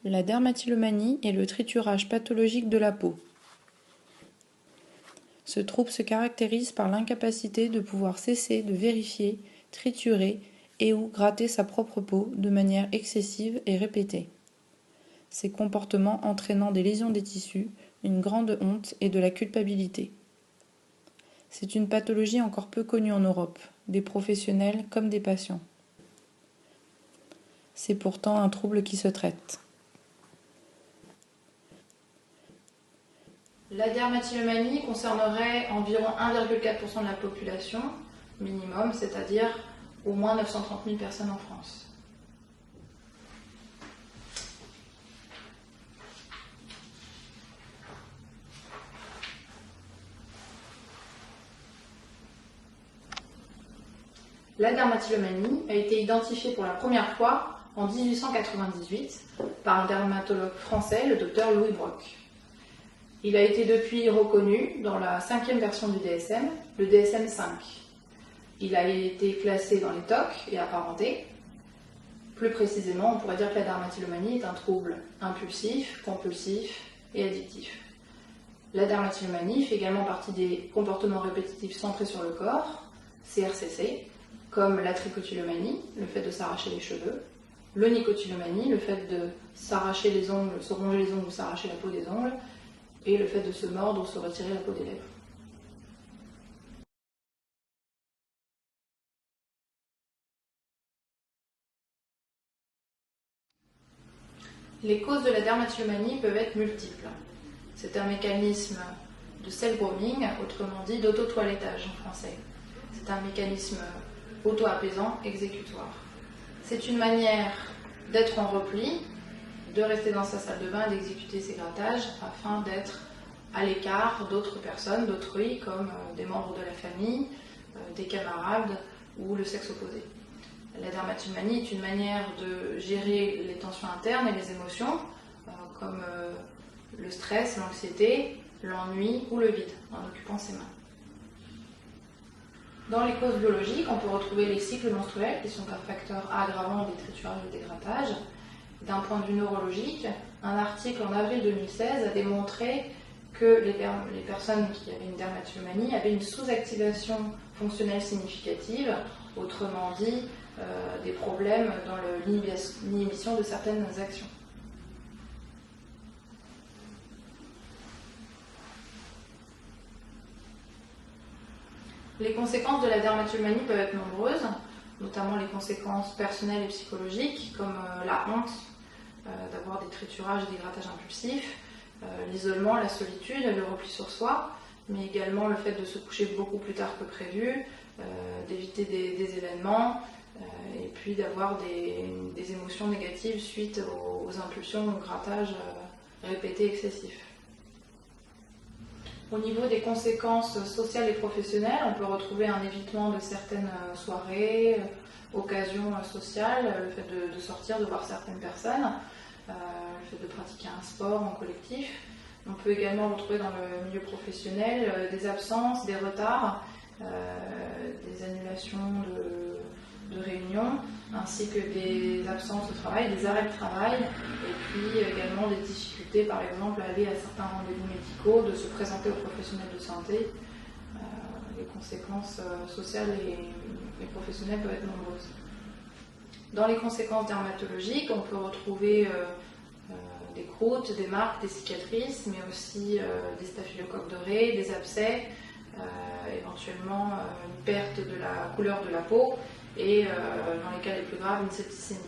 La dermatillomanie est le triturage pathologique de la peau. Ce trouble se caractérise par l'incapacité de pouvoir cesser de vérifier, triturer et ou gratter sa propre peau de manière excessive et répétée. Ces comportements entraînant des lésions des tissus, une grande honte et de la culpabilité. C'est une pathologie encore peu connue en Europe, des professionnels comme des patients. C'est pourtant un trouble qui se traite. La dermatillomanie concernerait environ 1,4% de la population minimum, c'est-à-dire au moins 930 000 personnes en France. La dermatillomanie a été identifiée pour la première fois en 1898 par un dermatologue français, le docteur Louis Brock. Il a été depuis reconnu dans la 5e version du DSM, le DSM-5. Il a été classé dans les TOC et apparenté. Plus précisément, on pourrait dire que la dermatillomanie est un trouble impulsif, compulsif et addictif. La dermatillomanie fait également partie des comportements répétitifs centrés sur le corps, CRCC, comme la trichotillomanie, le fait de s'arracher les cheveux, l'onychotillomanie, le fait de s'arracher les ongles, se ronger les ongles ou s'arracher la peau des ongles, et le fait de se mordre ou se retirer la peau des lèvres. Les causes de la dermatillomanie peuvent être multiples. C'est un mécanisme de self-grooming, autrement dit d'auto-toilettage en français. C'est un mécanisme auto-apaisant, exécutoire. C'est une manière d'être en repli, de rester dans sa salle de bain et d'exécuter ses grattages afin d'être à l'écart d'autres personnes, d'autrui, comme des membres de la famille, des camarades ou le sexe opposé. La dermatillomanie est une manière de gérer les tensions internes et les émotions, comme le stress, l'anxiété, l'ennui ou le vide, en occupant ses mains. Dans les causes biologiques, on peut retrouver les cycles menstruels, qui sont un facteur aggravant des triturages et des grattages. D'un point de vue neurologique, un article en avril 2016 a démontré que les personnes qui avaient une dermatillomanie avaient une sous-activation fonctionnelle significative, autrement dit, des problèmes dans l'inhibition de certaines actions. Les conséquences de la dermatillomanie peuvent être nombreuses, notamment les conséquences personnelles et psychologiques, comme la honte d'avoir des triturages et des grattages impulsifs, l'isolement, la solitude, le repli sur soi, mais également le fait de se coucher beaucoup plus tard que prévu, d'éviter des événements, et puis d'avoir des émotions négatives suite aux impulsions ou aux grattages répétés excessifs. Au niveau des conséquences sociales et professionnelles, on peut retrouver un évitement de certaines soirées, occasions sociales, le fait de sortir, de voir certaines personnes, le fait de pratiquer un sport en collectif. On peut également retrouver dans le milieu professionnel des absences, des retards, des annulations de réunions, ainsi que des absences de travail, des arrêts de travail, et puis également des difficultés, par exemple, à aller à certains rendez-vous médicaux, de se présenter aux professionnels de santé. Les conséquences sociales et professionnelles peuvent être nombreuses. Dans les conséquences dermatologiques, on peut retrouver des croûtes, des marques, des cicatrices, mais aussi des staphylocoques dorés, des abcès, éventuellement une perte de la couleur de la peau et, dans les cas les plus graves, une septicémie.